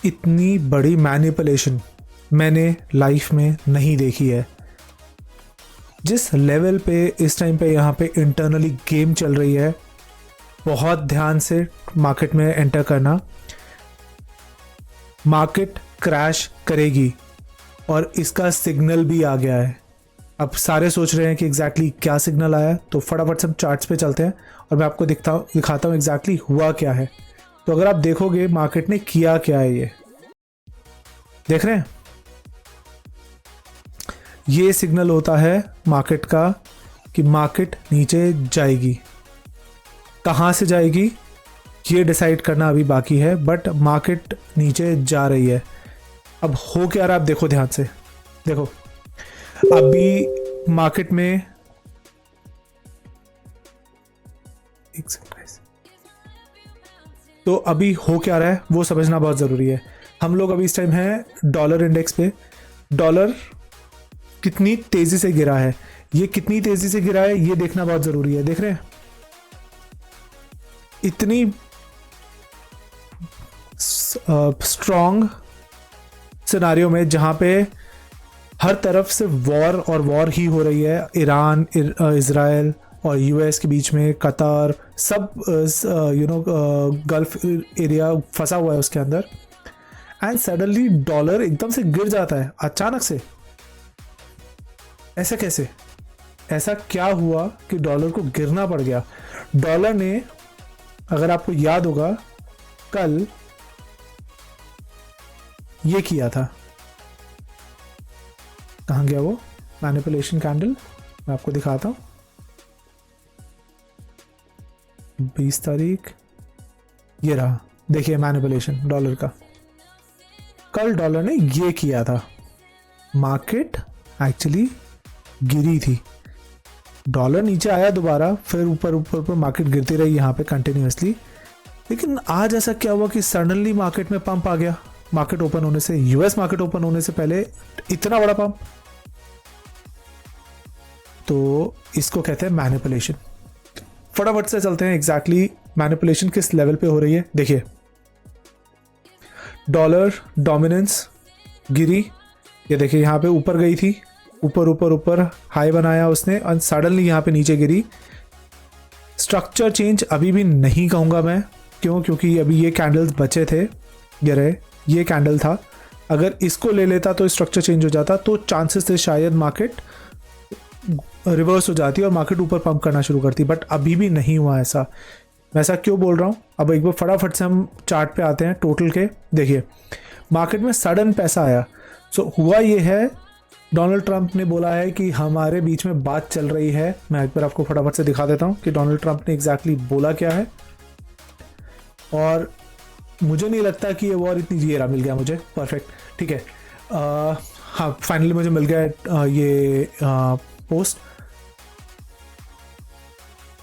इतनी बड़ी मैनिपुलेशन मैंने लाइफ में नहीं देखी है। जिस लेवल पे इस टाइम पे यहाँ पे इंटरनली गेम चल रही है, बहुत ध्यान से मार्केट में एंटर करना। मार्केट क्रैश करेगी और इसका सिग्नल भी आ गया है। अब सारे सोच रहे हैं कि एग्जैक्टली क्या सिग्नल आया है, तो फटाफट सब चार्ट्स पे चलते हैं और मैं आपको दिखाता हूँ एग्जैक्टली हुआ क्या है। तो अगर आप देखोगे मार्केट ने किया क्या है, ये देख रहे हैं, ये सिग्नल होता है मार्केट का कि मार्केट नीचे जाएगी। कहाँ से जाएगी ये डिसाइड करना अभी बाकी है, बट मार्केट नीचे जा रही है। अब हो क्या रहा है आप देखो ध्यान से, देखो अभी मार्केट में एक सेकंड, तो अभी हो क्या रहा है वो समझना बहुत ज़रूरी है। हम लोग अभी इस टाइम है डॉलर इंडेक्स पे। डॉलर कितनी तेज़ी से गिरा है, ये कितनी तेज़ी से गिरा है ये देखना बहुत ज़रूरी है। देख रहे हैं इतनी स्ट्रॉन्ग सिनारियो में जहाँ पे हर तरफ से वॉर और वॉर ही हो रही है। ईरान, इज़राइल और यूएस के बीच में, कतर, सब गल्फ एरिया फंसा हुआ है उसके अंदर। एंड सडनली डॉलर एकदम से गिर जाता है अचानक से। ऐसा कैसे, ऐसा क्या हुआ कि डॉलर को गिरना पड़ गया? डॉलर ने, अगर आपको याद होगा, कल ये किया था। कहाँ गया वो मैनिपुलेशन कैंडल? मैं आपको दिखाता हूँ। 20 तारीख, ये रहा, देखिए मैनिपुलेशन डॉलर का। कल डॉलर ने ये किया था, मार्केट एक्चुअली गिरी थी, डॉलर नीचे आया दोबारा, फिर ऊपर ऊपर ऊपर मार्केट गिरती रही यहाँ पे कंटिन्यूअसली। लेकिन आज ऐसा क्या हुआ कि सडनली मार्केट में पंप आ गया? मार्केट ओपन होने से, यूएस मार्केट ओपन होने से पहले इतना बड़ा पंप। तो इसको कहते हैं मैनिपुलेशन। फटाफट से चलते हैं एग्जैक्टली मैनिपुलेशन किस लेवल पे हो रही है। देखिए डॉलर डोमिनेंस गिरी, ये देखिए यहाँ पे ऊपर गई थी, ऊपर ऊपर ऊपर हाई बनाया उसने और सडनली यहाँ पे नीचे गिरी। स्ट्रक्चर चेंज अभी भी नहीं कहूँगा मैं, क्यों? क्योंकि अभी ये कैंडल्स बचे थे, ये रहे, ये कैंडल था। अगर इसको ले लेता तो स्ट्रक्चर चेंज हो जाता, तो चांसेस थे शायद मार्केट रिवर्स हो जाती और मार्केट ऊपर पंप करना शुरू करती, बट अभी भी नहीं हुआ ऐसा। मैं ऐसा क्यों बोल रहा हूँ? अब एक बार फटाफट से हम चार्ट पे आते हैं टोटल के। देखिए मार्केट में सडन पैसा आया। सो हुआ ये है, डोनाल्ड ट्रंप ने बोला है कि हमारे बीच में बात चल रही है। मैं एक बार आपको फटाफट से दिखा देता हूँ कि डोनाल्ड ट्रंप ने एग्जैक्टली बोला क्या है। और मुझे नहीं लगता कि ये वॉर इतनी, ये रहा, मिल गया मुझे, परफेक्ट, ठीक है। हाँ फाइनली मुझे मिल गया ये post.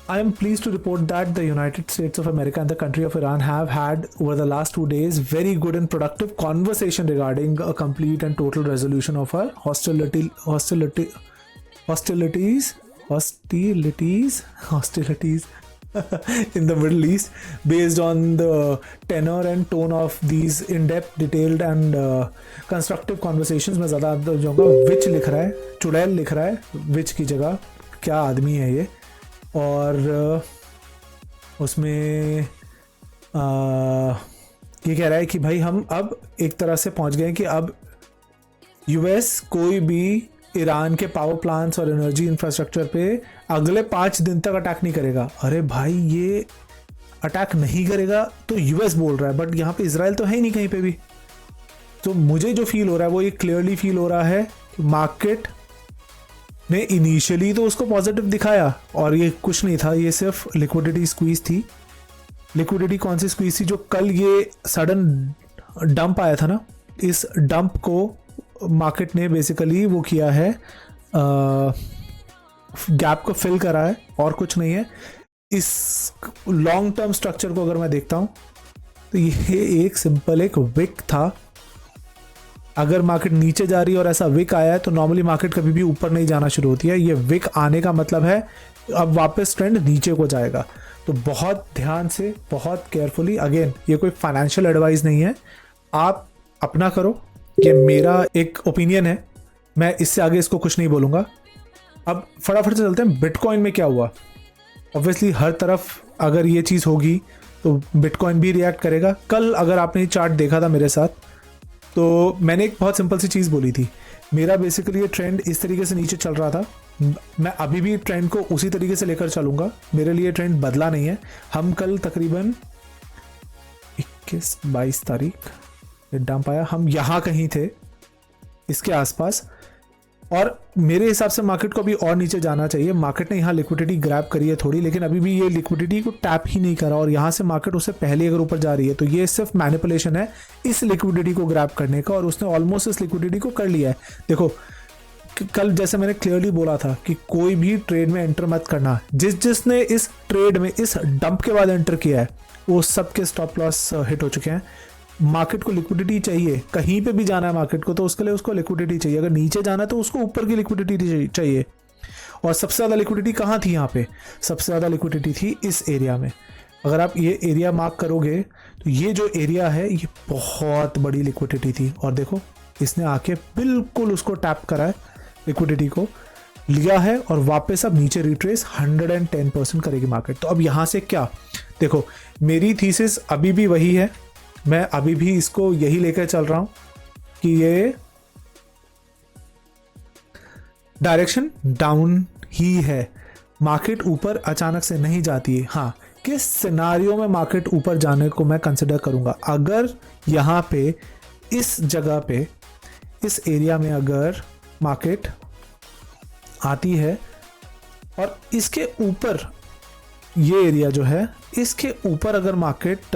I am pleased to report that the United States of America and the country of Iran have had over the last 2 days very good and productive conversation regarding a complete and total resolution of our hostilities in the Middle East, based on the tenor and tone of these in-depth, detailed and constructive conversations। में ज़्यादा जाऊँगा, विच लिख रहा है, चुड़ैल लिख रहा है विच की जगह, क्या आदमी है ये। और उसमें ये कह रहा है कि भाई हम अब एक तरह से पहुंच गए कि अब यूएस कोई भी ईरान के पावर प्लांट्स और एनर्जी इंफ्रास्ट्रक्चर पे अगले 5 दिन तक अटैक नहीं करेगा। अरे भाई ये अटैक नहीं करेगा तो यूएस बोल रहा है, बट यहाँ पे इजराइल तो है ही नहीं कहीं पे भी। तो मुझे जो फील हो रहा है वो ये क्लियरली फील हो रहा है कि मार्केट ने इनिशियली तो उसको पॉजिटिव दिखाया और ये कुछ नहीं था, ये सिर्फ लिक्विडिटी स्क्वीज थी। लिक्विडिटी कौन सी स्क्वीज थी? जो कल ये सडन डंप आया था ना, इस डंप को मार्केट ने बेसिकली वो किया है, गैप को फिल करा है और कुछ नहीं है। इस लॉन्ग टर्म स्ट्रक्चर को अगर मैं देखता हूँ तो ये एक सिंपल एक विक था। अगर मार्केट नीचे जा रही है और ऐसा विक आया है तो नॉर्मली मार्केट कभी भी ऊपर नहीं जाना शुरू होती है। ये विक आने का मतलब है अब वापस ट्रेंड नीचे को जाएगा। तो बहुत ध्यान से, बहुत केयरफुली, अगेन ये कोई फाइनेंशियल एडवाइस नहीं है, आप अपना करो, ये मेरा एक ओपिनियन है, मैं इससे आगे इसको कुछ नहीं बोलूँगा। अब फटाफट से चलते हैं बिटकॉइन में क्या हुआ। ऑब्वियसली हर तरफ अगर ये चीज़ होगी तो बिटकॉइन भी रिएक्ट करेगा। कल अगर आपने ये चार्ट देखा था मेरे साथ, तो मैंने एक बहुत सिंपल सी चीज़ बोली थी, मेरा बेसिकली ये ट्रेंड इस तरीके से नीचे चल रहा था, मैं अभी भी ट्रेंड को उसी तरीके से लेकर चलूँगा, मेरे लिए ट्रेंड बदला नहीं है। हम कल तकरीबन 21-22 तारीख डाम पाया, हम यहाँ कहीं थे इसके आसपास, और मेरे हिसाब से मार्केट को अभी और नीचे जाना चाहिए। मार्केट ने यहाँ लिक्विडिटी ग्रैब करी है थोड़ी, लेकिन अभी भी ये लिक्विडिटी को टैप ही नहीं करा, और यहाँ से मार्केट उससे पहले अगर ऊपर जा रही है तो ये सिर्फ मैनिपुलेशन है इस लिक्विडिटी को ग्रैब करने का, और उसने ऑलमोस्ट इस लिक्विडिटी को कर लिया है। देखो कल जैसे मैंने क्लियरली बोला था कि कोई भी ट्रेड में एंटर मत करना, जिसने इस ट्रेड में इस डंप के बाद एंटर किया है वो सबके स्टॉप लॉस हिट हो चुके हैं। मार्केट को लिक्विडिटी चाहिए, कहीं पे भी जाना है मार्केट को तो उसके लिए उसको लिक्विडिटी चाहिए, अगर नीचे जाना है तो उसको ऊपर की लिक्विडिटी चाहिए। और सबसे ज़्यादा लिक्विडिटी कहाँ थी यहाँ पे? सबसे ज़्यादा लिक्विडिटी थी इस एरिया में। अगर आप ये एरिया मार्क करोगे तो ये जो एरिया है ये बहुत बड़ी लिक्विडिटी थी, और देखो इसने आके बिल्कुल उसको टैप करा है, लिक्विडिटी को लिया है, और वापस अब नीचे रिट्रेस 110% करेगी मार्केट। तो अब यहाँ से क्या, देखो मेरी थीसिस अभी भी वही है, मैं अभी भी इसको यही लेकर चल रहा हूं कि ये डायरेक्शन डाउन ही है, मार्केट ऊपर अचानक से नहीं जाती है। हाँ, किस सिनारियो में मार्केट ऊपर जाने को मैं कंसिडर करूंगा, अगर यहाँ पे इस जगह पे इस एरिया में अगर मार्केट आती है और इसके ऊपर ये एरिया जो है इसके ऊपर अगर मार्केट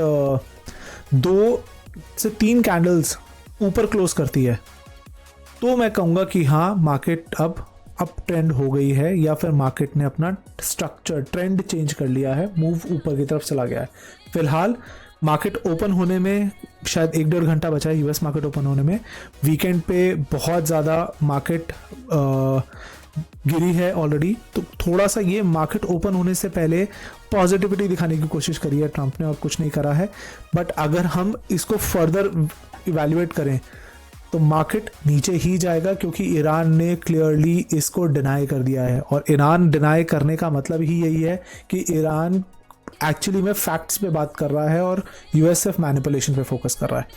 2 से 3 कैंडल्स ऊपर क्लोज करती है तो मैं कहूँगा कि हाँ मार्केट अब अप ट्रेंड हो गई है, या फिर मार्केट ने अपना स्ट्रक्चर ट्रेंड चेंज कर लिया है, मूव ऊपर की तरफ चला गया है। फिलहाल मार्केट ओपन होने में शायद 1-1.5 घंटा बचा है, यूएस मार्केट ओपन होने में। वीकेंड पे बहुत ज़्यादा मार्केट गिरी है ऑलरेडी, तो थोड़ा सा ये मार्केट ओपन होने से पहले पॉजिटिविटी दिखाने की कोशिश करी है ट्रंप ने, और कुछ नहीं करा है। बट अगर हम इसको फर्दर इवैल्यूएट करें तो मार्केट नीचे ही जाएगा, क्योंकि ईरान ने क्लियरली इसको डिनाई कर दिया है, और ईरान डिनाई करने का मतलब ही यही है कि ईरान एक्चुअली में फैक्ट्स पे बात कर रहा है और यूएस सिर्फ मैनिपुलेशन पे फोकस कर रहा है।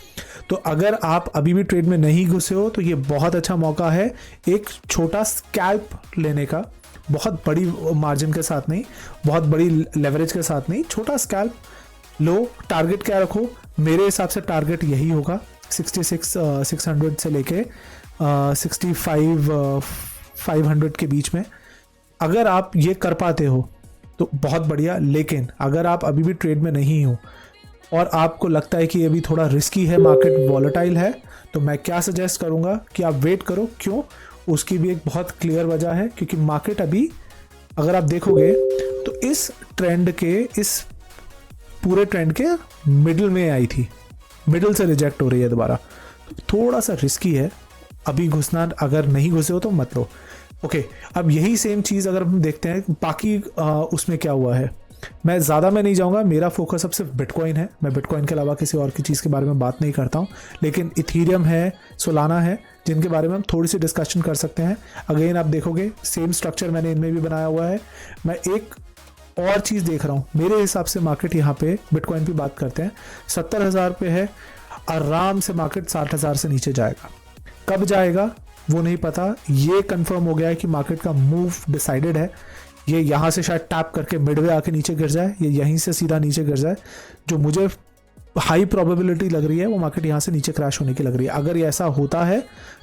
तो अगर आप अभी भी ट्रेड में नहीं घुसे हो तो ये बहुत अच्छा मौका है एक छोटा स्कैल्प लेने का, बहुत बड़ी मार्जिन के साथ नहीं, बहुत बड़ी लेवरेज के साथ नहीं, छोटा स्कैल्प लो। टारगेट क्या रखो? मेरे हिसाब से टारगेट यही होगा 66,600 से लेके 65,500 के बीच में। अगर आप ये कर पाते हो तो बहुत बढ़िया, लेकिन अगर आप अभी भी ट्रेड में नहीं हो और आपको लगता है कि ये भी थोड़ा रिस्की है, मार्केट वॉलेटाइल है, तो मैं क्या सजेस्ट करूंगा कि आप वेट करो। क्यों? उसकी भी एक बहुत क्लियर वजह है, क्योंकि मार्केट अभी अगर आप देखोगे तो इस ट्रेंड के, इस पूरे ट्रेंड के मिडिल में आई थी, मिडिल से रिजेक्ट हो रही है दोबारा, तो थोड़ा सा रिस्की है अभी घुसना। अगर नहीं घुसे हो तो मत लो। ओके, अब यही सेम चीज़ अगर हम देखते हैं बाकी उसमें क्या हुआ है, मैं ज़्यादा में नहीं जाऊंगा, मेरा फोकस अब सिर्फ बिटकॉइन है, मैं बिटकॉइन के अलावा किसी और की चीज़ के बारे में बात नहीं करता हूँ। लेकिन इथीरियम है, सोलाना है, जिनके बारे में हम थोड़ी सी डिस्कशन कर सकते हैं। अगेन आप देखोगे सेम स्ट्रक्चर मैंने इनमें भी बनाया हुआ है। मैं एक और चीज़ देख रहा हूँ, मेरे हिसाब से मार्केट यहाँ पे बिटकॉइन की बात करते हैं 70,000 पे है, आराम से मार्केट 60,000 से नीचे जाएगा। कब जाएगा वो नहीं पता, ये कंफर्म हो गया है कि मार्केट का मूव डिसाइडेड है। ये यहाँ से शायद टैप करके मिडवे आके नीचे गिर जाए, ये यहीं से सीधा नीचे गिर जाए। जो मुझे हाई प्रोबेबिलिटी लग रही है वो मार्केट यहाँ से नीचे क्रैश होने की लग रही है। अगर ये ऐसा होता है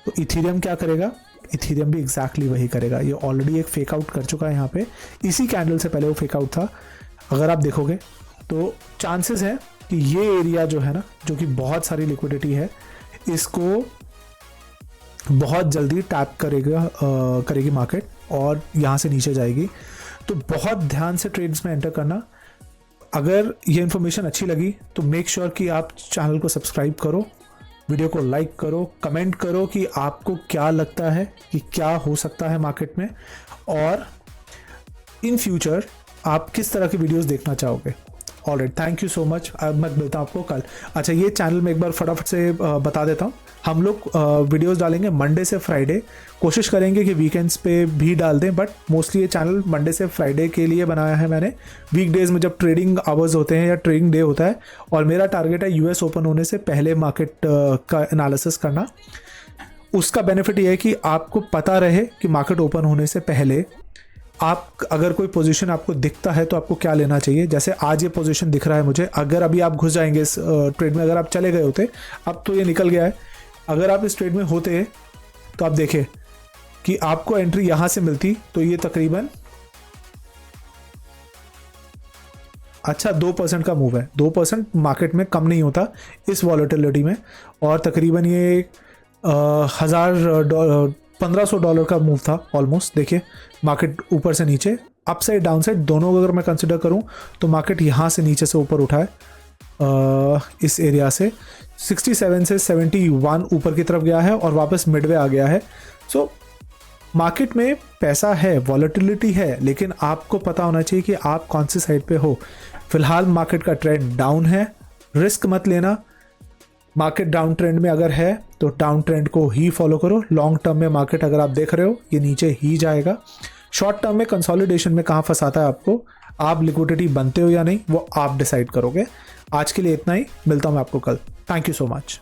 तो इथीरियम क्या करेगा? इथीरियम भी एग्जैक्टली वही करेगा। ये ऑलरेडी एक फेक आउट कर चुका है यहाँ पे, इसी कैंडल से पहले वो फेक आउट था। अगर आप देखोगे तो चांसेस है कि ये एरिया जो है ना, जो कि बहुत सारी लिक्विडिटी है, इसको बहुत जल्दी टैप करेगी मार्केट और यहाँ से नीचे जाएगी। तो बहुत ध्यान से ट्रेड्स में एंटर करना। अगर ये इन्फॉर्मेशन अच्छी लगी तो मेक श्योर कि आप चैनल को सब्सक्राइब करो, वीडियो को लाइक करो, कमेंट करो कि आपको क्या लगता है कि क्या हो सकता है मार्केट में, और इन फ्यूचर आप किस तरह की वीडियोस देखना चाहोगे। Alright, thank you so much. मैं मिलता हूँ आपको कल। अच्छा, ये चैनल में एक बार फटाफट से बता देता हूँ, हम लोग वीडियोस डालेंगे मंडे से फ्राइडे, कोशिश करेंगे कि वीकेंड्स पे भी डाल दें, बट मोस्टली ये चैनल मंडे से फ्राइडे के लिए बनाया है मैंने। वीकडेज में जब ट्रेडिंग आवर्स होते हैं या ट्रेडिंग डे होता है, और मेरा टारगेट है यूएस ओपन होने से पहले मार्केट का एनालिसिस करना। उसका बेनिफिट ये है कि आपको पता रहे कि मार्केट ओपन होने से पहले आप अगर कोई पोजीशन आपको दिखता है तो आपको क्या लेना चाहिए। जैसे आज ये पोजीशन दिख रहा है मुझे, अगर अभी आप घुस जाएंगे इस ट्रेड में, अगर आप चले गए होते, अब तो ये निकल गया है, अगर आप इस ट्रेड में होते तो आप देखें कि आपको एंट्री यहां से मिलती तो ये तकरीबन अच्छा 2% का मूव है। 2% मार्केट में कम नहीं होता इस वॉलेटिलिटी में, और तकरीबन ये $1500 का मूव था ऑलमोस्ट। देखिए मार्केट ऊपर से नीचे, अप साइड डाउन साइड दोनों अगर मैं कंसिडर करूं तो मार्केट यहाँ से नीचे से ऊपर उठा है, इस एरिया से 67 से 71 ऊपर की तरफ गया है और वापस मिडवे आ गया है। सो मार्केट में पैसा है, वॉलेटिलिटी है, लेकिन आपको पता होना चाहिए कि आप कौन सी साइड पे हो। फिलहाल मार्केट का ट्रेंड डाउन है, रिस्क मत लेना। मार्केट डाउन ट्रेंड में अगर है तो डाउन ट्रेंड को ही फॉलो करो। लॉन्ग टर्म में मार्केट अगर आप देख रहे हो ये नीचे ही जाएगा। शॉर्ट टर्म में कंसोलिडेशन में कहाँ फंसाता है आपको, आप लिक्विडिटी बनते हो या नहीं, वो आप डिसाइड करोगे। आज के लिए इतना ही, मिलता हूँ मैं आपको कल। Thank you so much.